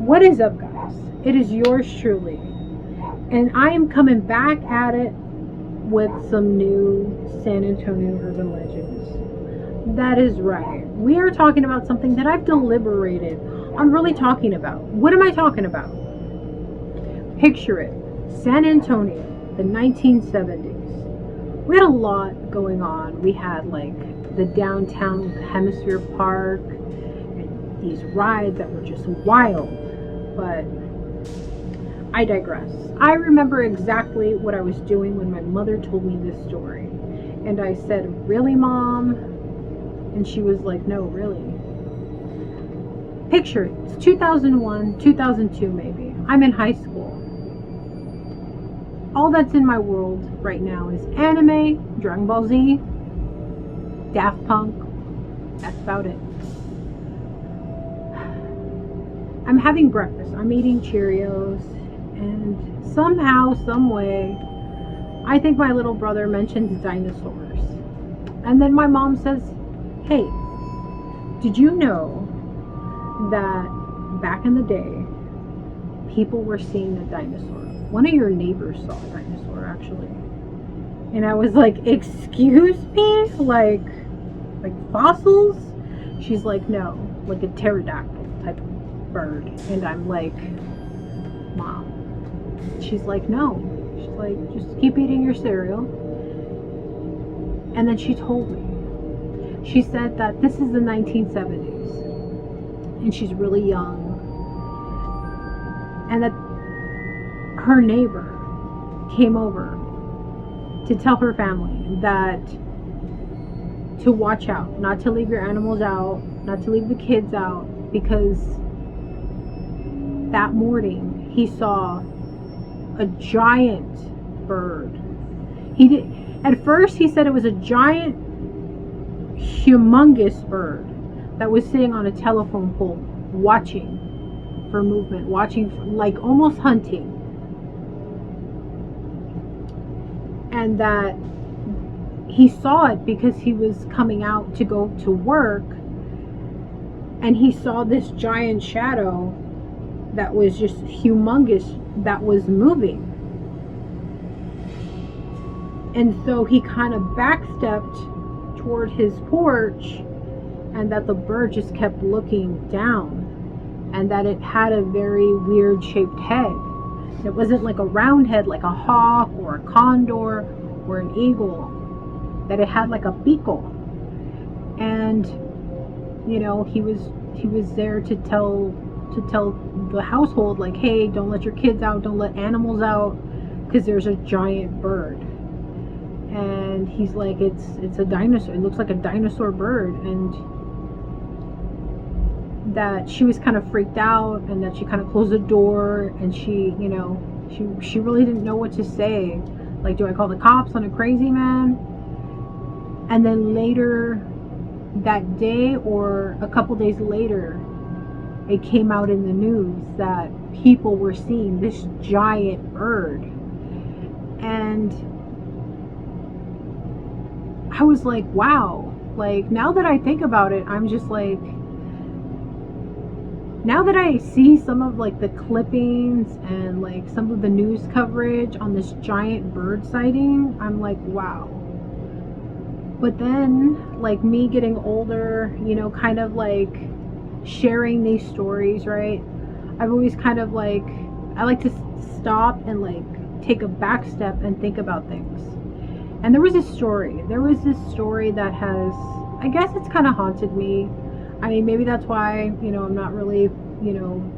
What is up, guys? It is yours truly, and I am coming back at it with some new San Antonio urban legends. That is right. We are talking about something that I've deliberated on really talking about. What am I talking about? Picture it, San Antonio, the 1970s. We had a lot going on. We had like the downtown Hemisphere Park and these rides that were just wild. But I digress. I remember exactly what I was doing when my mother told me this story. And I said, "Really, Mom?" And she was like, "No, really." Picture it. It's 2001, 2002 maybe. I'm in high school. All that's in my world right now is anime, Dragon Ball Z, Daft Punk. That's about it. I'm having breakfast. I'm eating Cheerios, and somehow, some way, I think my little brother mentions dinosaurs. And then my mom says, "Hey, did you know that back in the day, people were seeing a dinosaur? One of your neighbors saw a dinosaur, actually." And I was like, "Excuse me? Like fossils?" She's like, "No, like a pterodactyl type of bird." And I'm like, "Mom." She's like, "No." She's like, "Just keep eating your cereal." And then she told me. She said that this is the 1970s and she's really young, and that her neighbor came over to tell her family that to watch out, not to leave your animals out, not to leave the kids out, because that morning he saw a giant bird. At first he said it was a giant, humongous bird that was sitting on a telephone pole watching for movement, watching for, like almost hunting. And that he saw it because he was coming out to go to work, and he saw this giant shadow that was just humongous, that was moving. And so he kind of backstepped toward his porch, and that the bird just kept looking down, and that it had a very weird shaped head. It wasn't like a round head like a hawk or a condor or an eagle, that it had like a beagle. And you know, he was there to tell the household, like, "Hey, don't let your kids out, don't let animals out, because there's a giant bird." And he's like, it's a dinosaur, it looks like a dinosaur bird. And that she was kind of freaked out, and that she kind of closed the door, and she really didn't know what to say. Like, do I call the cops on a crazy man? And then later that day, or a couple days later, it came out in the news that people were seeing this giant bird. And I was like, wow. Like, now that I think about it, I'm just like, now that I see some of like the clippings and like some of the news coverage on this giant bird sighting, I'm like, wow. But then, like, me getting older, kind of like sharing these stories, right? I've always kind of like, I like to stop and like take a back step and think about things. And there was this story that has, I guess it's kind of haunted me. I mean, maybe that's why, I'm not really,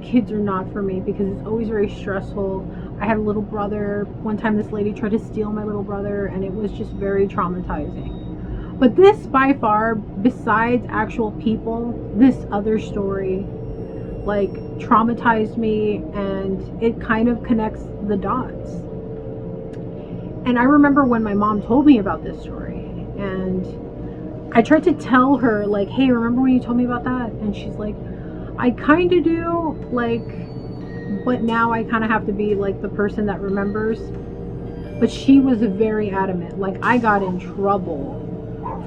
kids are not for me, because it's always very stressful. I had a little brother. One time this lady tried to steal my little brother, and it was just very traumatizing. But this, by far, besides actual people, this other story, like, traumatized me, and it kind of connects the dots. And I remember when my mom told me about this story, and I tried to tell her, like, "Hey, remember when you told me about that?" And she's like, "I kind of do, like, but now I kind of have to be like the person that remembers." But she was very adamant. Like, I got in trouble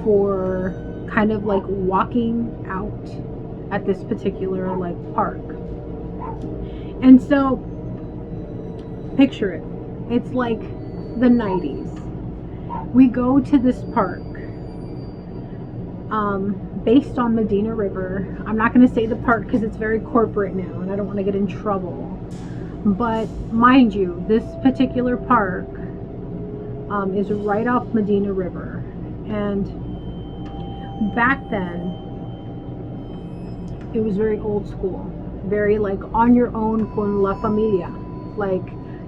for kind of like walking out at this particular like park. And so, picture it. It's like the 90s. We go to this park based on Medina River. I'm not going to say the park because it's very corporate now and I don't want to get in trouble. But mind you, this particular park is right off Medina River. And back then, it was very old school. Very like on your own con la familia. Like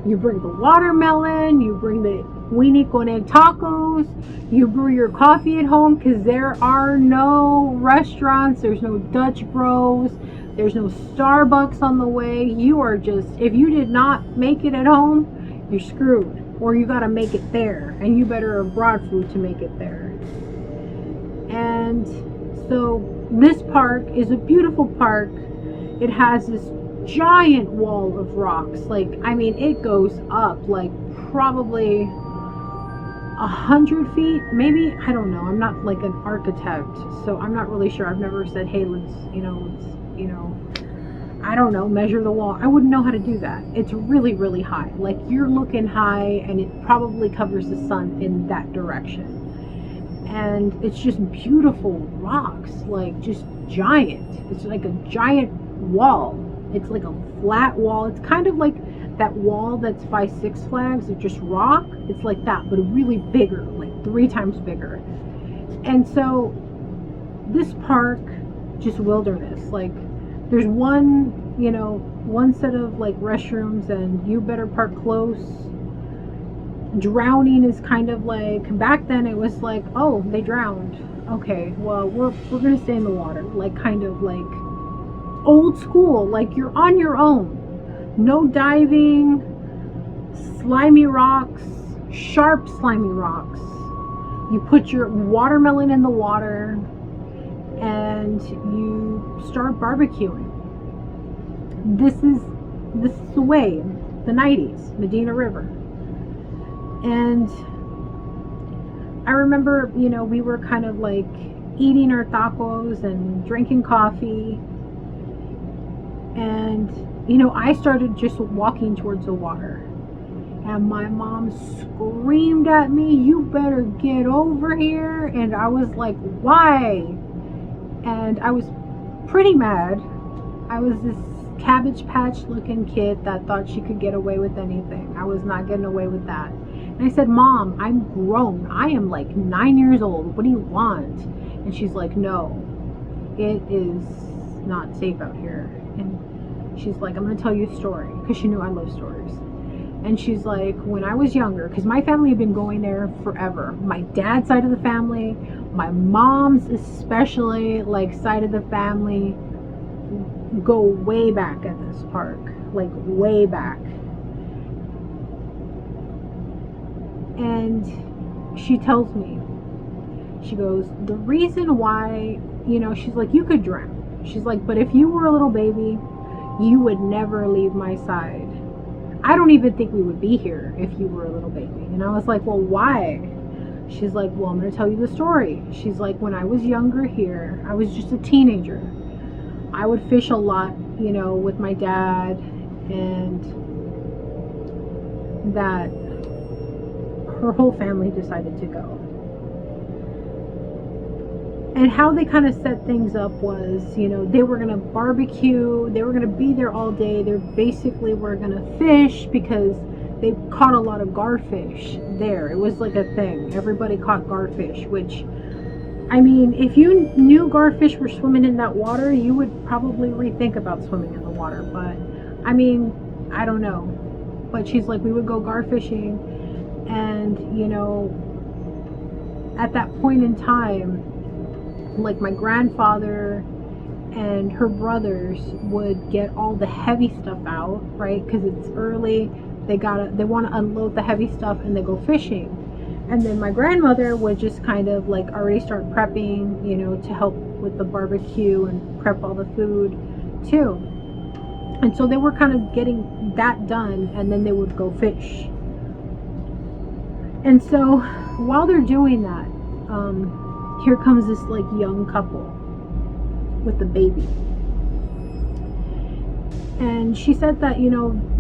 you bring the watermelon, you bring the weenie con egg tacos, you brew your coffee at home because there are no restaurants, there's no Dutch Bros, there's no Starbucks on the way. You are just, if you did not make it at home, you're screwed. Or you gotta make it there, and you better have brought food to make it there. And so this park is a beautiful park. It has this giant wall of rocks. Like, I mean, it goes up like probably 100 feet, maybe. I don't know. I'm not like an architect, so I'm not really sure. I've never said, hey, let's, I don't know, measure the wall. I wouldn't know how to do that. It's really, really high. Like, you're looking high, and it probably covers the sun in that direction. And it's just beautiful rocks, like just giant. It's like a giant wall. It's like a flat wall. It's kind of like that wall that's by Six Flags. It's just rock. It's like that, but really bigger, like 3 times bigger. And so this park, just wilderness. Like there's one set of like restrooms, and you better park close. Drowning is kind of like, back then it was like, oh, they drowned. Okay, well, we're gonna stay in the water. Like kind of like old school, like you're on your own. No diving, slimy rocks, sharp slimy rocks. You put your watermelon in the water and you start barbecuing. This is the way, the 90s, Medina River. And I remember, we were kind of like eating our tacos and drinking coffee. And, I started just walking towards the water. And my mom screamed at me, you better get over here. And I was like, why? And I was pretty mad. I was this Cabbage Patch looking kid that thought she could get away with anything. I was not getting away with that. And I said, Mom, I'm grown. I am like 9 years old. What do you want? And she's like, no, it is not safe out here. And she's like, I'm going to tell you a story, because she knew I love stories. And she's like, when I was younger, because my family had been going there forever. My dad's side of the family, my mom's especially, like, side of the family, go way back at this park. Like, way back. And she tells me, she goes, the reason why, she's like, you could drown. She's like, but if you were a little baby, you would never leave my side. I don't even think we would be here if you were a little baby. And I was like, well, why? She's like, well, I'm going to tell you the story. She's like, when I was younger here, I was just a teenager. I would fish a lot, with my dad, and that her whole family decided to go. And how they kind of set things up was, they were going to barbecue, they were going to be there all day. They basically were going to fish because they caught a lot of garfish there. It was like a thing. Everybody caught garfish, which, I mean, if you knew garfish were swimming in that water, you would probably rethink about swimming in the water. But, I mean, I don't know. But she's like, we would go garfishing, and, at that point in time, like my grandfather and her brothers would get all the heavy stuff out, right? Because it's early, they want to unload the heavy stuff, and they go fishing. And then my grandmother would just kind of like already start prepping, to help with the barbecue and prep all the food too. And so they were kind of getting that done, and then they would go fish. And so while they're doing that, here comes this like young couple with the baby. And she said that,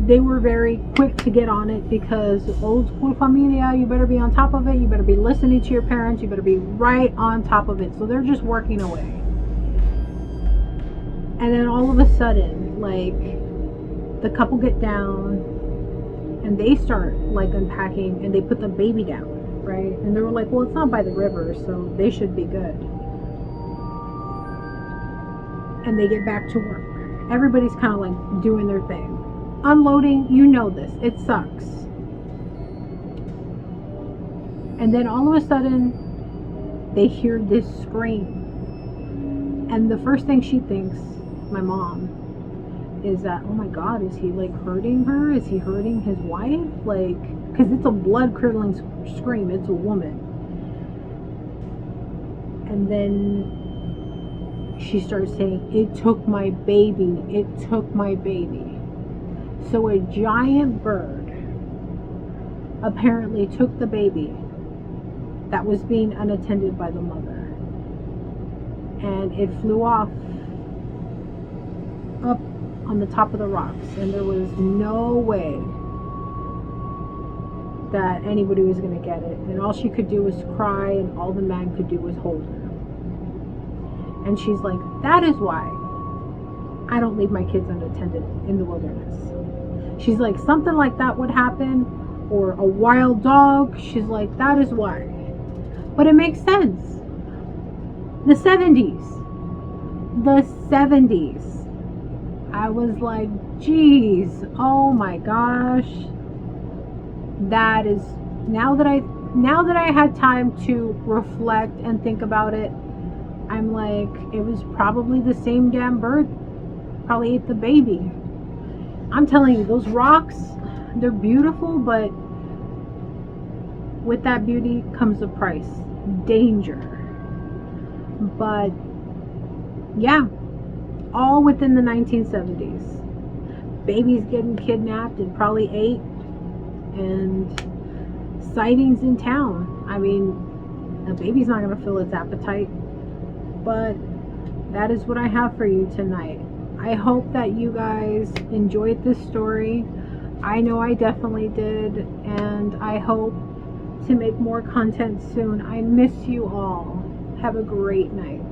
they were very quick to get on it because old school familia, you better be on top of it. You better be listening to your parents. You better be right on top of it. So they're just working away. And then all of a sudden, like, the couple get down and they start like unpacking and they put the baby down, right? And they were like, well, it's not by the river, so they should be good. And they get back to work. Everybody's kind of like doing their thing. Unloading, this. It sucks. And then all of a sudden, they hear this scream. And the first thing she thinks, my mom, is that, oh my God, is he like hurting her? Is he hurting his wife? Like, because it's a blood curdling scream. It's a woman. And then she starts saying, it took my baby. It took my baby. So a giant bird apparently took the baby that was being unattended by the mother. And it flew off up on the top of the rocks. And there was no way that anybody was going to get it. And all she could do was cry, and all the man could do was hold her. And she's like, that is why I don't leave my kids unattended in the wilderness. She's like, something like that would happen, or a wild dog. She's like, that is why. But it makes sense. The 70s. The 70s. I was like, geez, oh my gosh. That is, now that I had time to reflect and think about it, I'm like, it was probably the same damn bird. Probably ate the baby. I'm telling you, those rocks, they're beautiful, but with that beauty comes a price. Danger. But yeah, all within the 1970s. Babies getting kidnapped and probably ate, and sightings in town. I mean, a baby's not going to fill its appetite. But that is what I have for you tonight. I hope that you guys enjoyed this story. I know I definitely did, and I hope to make more content soon. I miss you all. Have a great night.